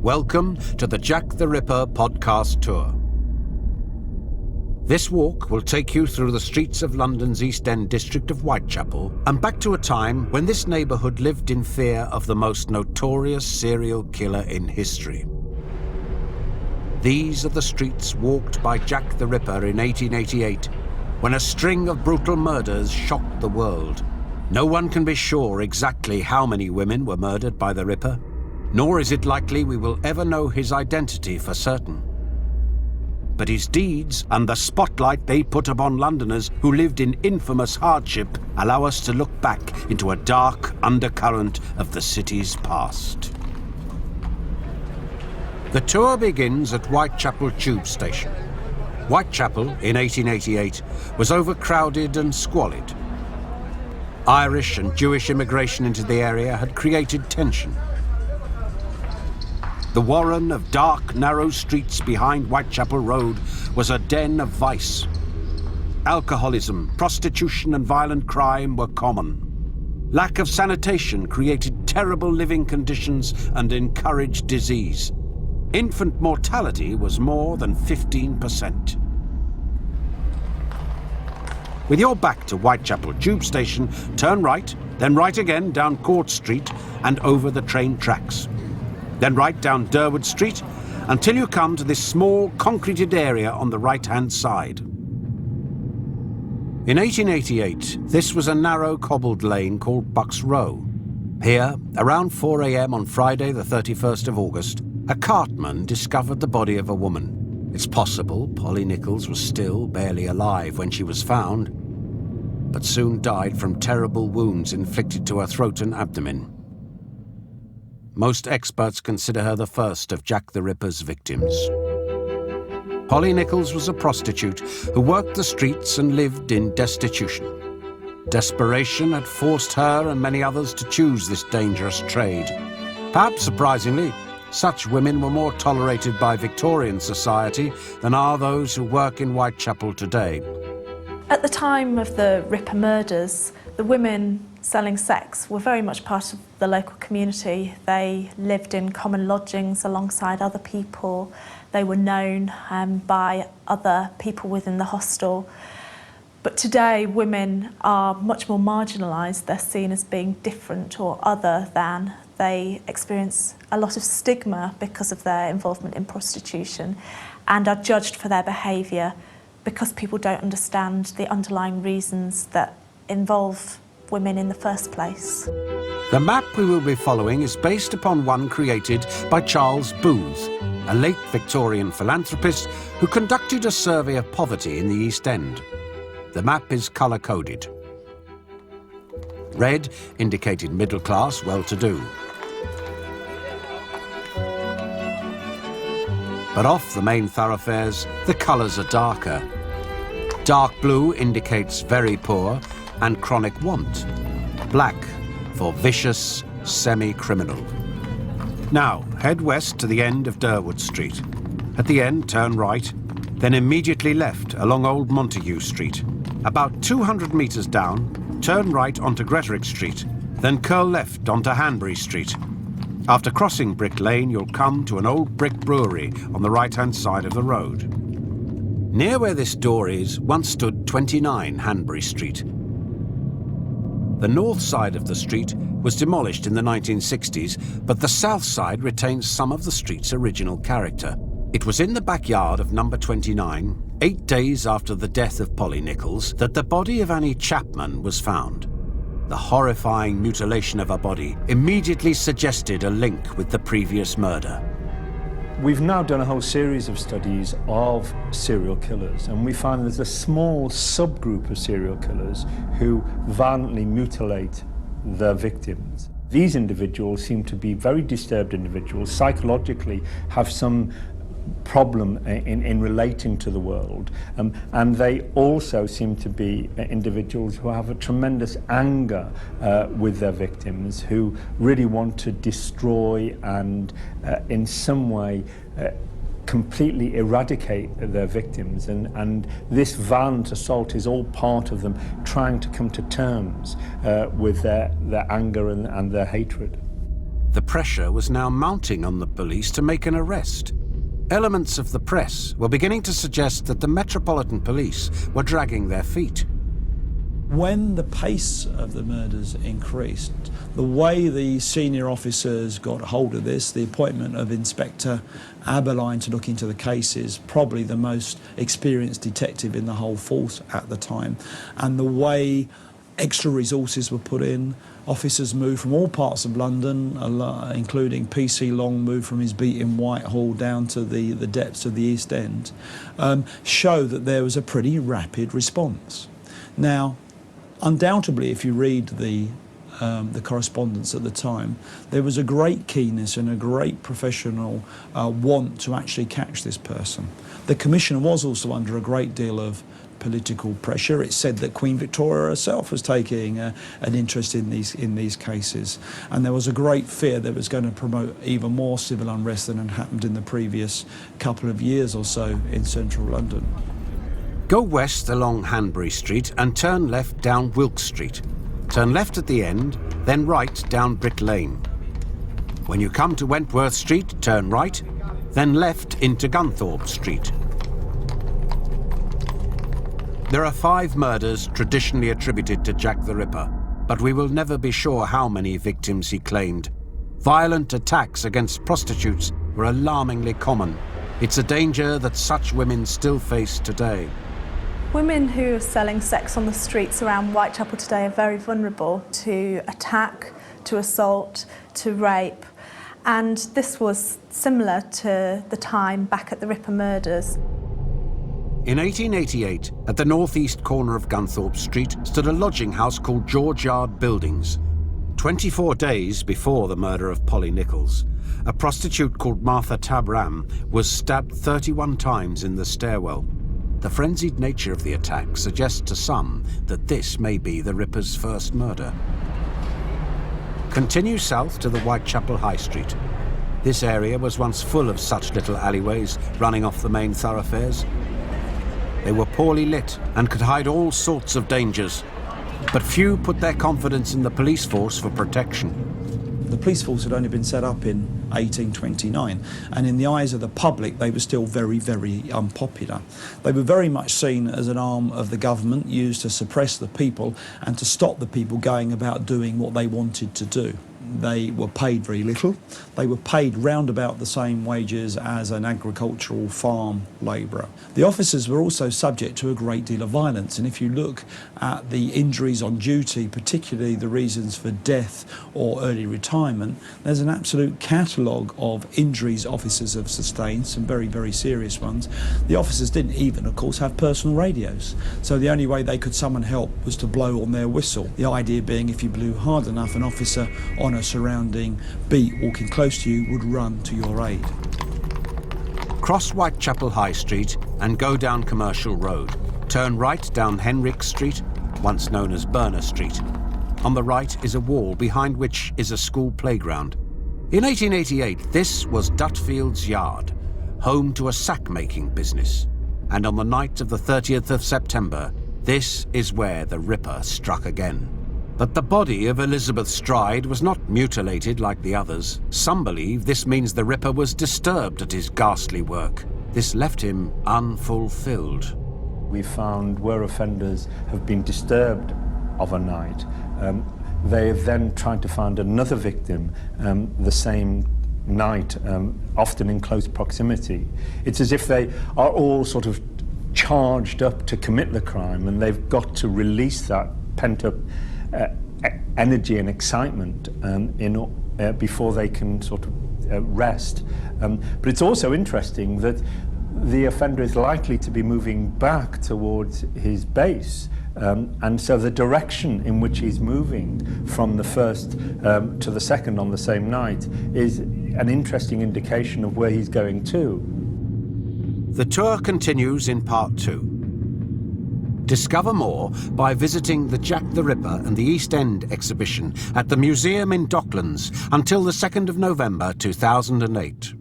Welcome to the Jack the Ripper podcast tour. This walk will take you through the streets of London's East End district of Whitechapel and back to a time when this neighbourhood lived in fear of the most notorious serial killer in history. These are the streets walked by Jack the Ripper in 1888, when a string of brutal murders shocked the world. No one can be sure exactly how many women were murdered by the Ripper, nor is it likely we will ever know his identity for certain. But his deeds and the spotlight they put upon Londoners who lived in infamous hardship allow us to look back into a dark undercurrent of the city's past. The tour begins at Whitechapel Tube Station. Whitechapel, in 1888, was overcrowded and squalid. Irish and Jewish immigration into the area had created tension. The warren of dark, narrow streets behind Whitechapel Road was a den of vice. Alcoholism, prostitution and violent crime were common. Lack of sanitation created terrible living conditions and encouraged disease. Infant mortality was more than 15%. With your back to Whitechapel Tube Station, turn right, then right again down Court Street and over the train tracks. Then right down Durward Street until you come to this small concreted area on the right-hand side. In 1888, this was a narrow cobbled lane called Bucks Row. Here, around 4 a.m. on Friday the 31st of August, a cartman discovered the body of a woman. It's possible Polly Nichols was still barely alive when she was found, but soon died from terrible wounds inflicted to her throat and abdomen. Most experts consider her the first of Jack the Ripper's victims. Polly Nichols was a prostitute who worked the streets and lived in destitution. Desperation had forced her and many others to choose this dangerous trade. Perhaps surprisingly, such women were more tolerated by Victorian society than are those who work in Whitechapel today. At the time of the Ripper murders, the women selling sex were very much part of the local community. They lived in common lodgings alongside other people. They were known by other people within the hostel. But today, women are much more marginalised. They're seen as being different or other than. They experience a lot of stigma because of their involvement in prostitution and are judged for their behaviour because people don't understand the underlying reasons that involve women in the first place. The map we will be following is based upon one created by Charles Booth, a late Victorian philanthropist who conducted a survey of poverty in the East End. The map is colour-coded. Red indicated middle class, well-to-do. But off the main thoroughfares, the colours are darker. Dark blue indicates very poor and chronic want. Black for vicious, semi-criminal. Now, head west to the end of Durward Street. At the end, turn right, then immediately left along Old Montague Street. About 200 metres down, turn right onto Gretorick Street, then curl left onto Hanbury Street. After crossing Brick Lane, you'll come to an old brick brewery on the right-hand side of the road. Near where this door is, once stood 29 Hanbury Street. The north side of the street was demolished in the 1960s, but the south side retains some of the street's original character. It was in the backyard of number 29, 8 days after the death of Polly Nichols, that the body of Annie Chapman was found. The horrifying mutilation of her body immediately suggested a link with the previous murder. We've now done a whole series of studies of serial killers, and we find there's a small subgroup of serial killers who violently mutilate their victims. These individuals seem to be very disturbed individuals, psychologically have some problem in relating to the world, and they also seem to be individuals who have a tremendous anger with their victims, who really want to destroy and in some way completely eradicate their victims, and this violent assault is all part of them trying to come to terms with their anger and their hatred. The pressure was now mounting on the police to make an arrest. Elements of the press were beginning to suggest that the Metropolitan Police were dragging their feet. When the pace of the murders increased, the way the senior officers got hold of this, the appointment of Inspector Aberline to look into the cases, probably the most experienced detective in the whole force at the time, and the way extra resources were put in, officers moved from all parts of London, including PC Long moved from his beat in Whitehall down to the depths of the East End, show that there was a pretty rapid response. Now, undoubtedly, if you read the correspondence at the time, there was a great keenness and a great professional want to actually catch this person. The Commissioner was also under a great deal of political pressure. It said that Queen Victoria herself was taking an interest in these cases, and there was a great fear that it was going to promote even more civil unrest than had happened in the previous couple of years or so in central London. Go west along Hanbury Street and turn left down Wilkes Street. Turn left at the end, then right down Brick Lane. When you come to Wentworth Street, turn right, then left into Gunthorpe Street. There are 5 murders traditionally attributed to Jack the Ripper, but we will never be sure how many victims he claimed. Violent attacks against prostitutes were alarmingly common. It's a danger that such women still face today. Women who are selling sex on the streets around Whitechapel today are very vulnerable to attack, to assault, to rape, and this was similar to the time back at the Ripper murders. In 1888, at the northeast corner of Gunthorpe Street, stood a lodging house called George Yard Buildings. 24 days before the murder of Polly Nichols, a prostitute called Martha Tabram was stabbed 31 times in the stairwell. The frenzied nature of the attack suggests to some that this may be the Ripper's first murder. Continue south to the Whitechapel High Street. This area was once full of such little alleyways running off the main thoroughfares. They were poorly lit and could hide all sorts of dangers, but few put their confidence in the police force for protection. The police force had only been set up in 1829, and in the eyes of the public they were still very, very unpopular. They were very much seen as an arm of the government used to suppress the people and to stop the people going about doing what they wanted to do. They were paid very little. They were paid round about the same wages as an agricultural farm labourer. The officers were also subject to a great deal of violence, and if you look at the injuries on duty, particularly the reasons for death or early retirement, there's an absolute catalogue of injuries officers have sustained, some very, very serious ones. The officers didn't even, of course, have personal radios, so the only way they could summon help was to blow on their whistle. The idea being if you blew hard enough, an officer on a surrounding beat walking close to you would run to your aid. Cross Whitechapel High Street and go down Commercial Road. Turn right down Henrick Street, once known as Burner Street. On the right is a wall behind which is a school playground. In 1888, this was Dutfield's Yard, home to a sack-making business. And on the night of the 30th of September, this is where the Ripper struck again. But the body of Elizabeth Stride was not mutilated like the others. Some believe this means the Ripper was disturbed at his ghastly work. This left him unfulfilled. We found where offenders have been disturbed of a night, they have then tried to find another victim the same night, often in close proximity. It's as if they are all sort of charged up to commit the crime, and they've got to release that pent-up energy and excitement before they can sort of rest. But it's also interesting that the offender is likely to be moving back towards his base, and so the direction in which he's moving from the first to the second on the same night is an interesting indication of where he's going to. The tour continues in part 2. Discover more by visiting the Jack the Ripper and the East End exhibition at the Museum in Docklands until the 2nd of November 2008.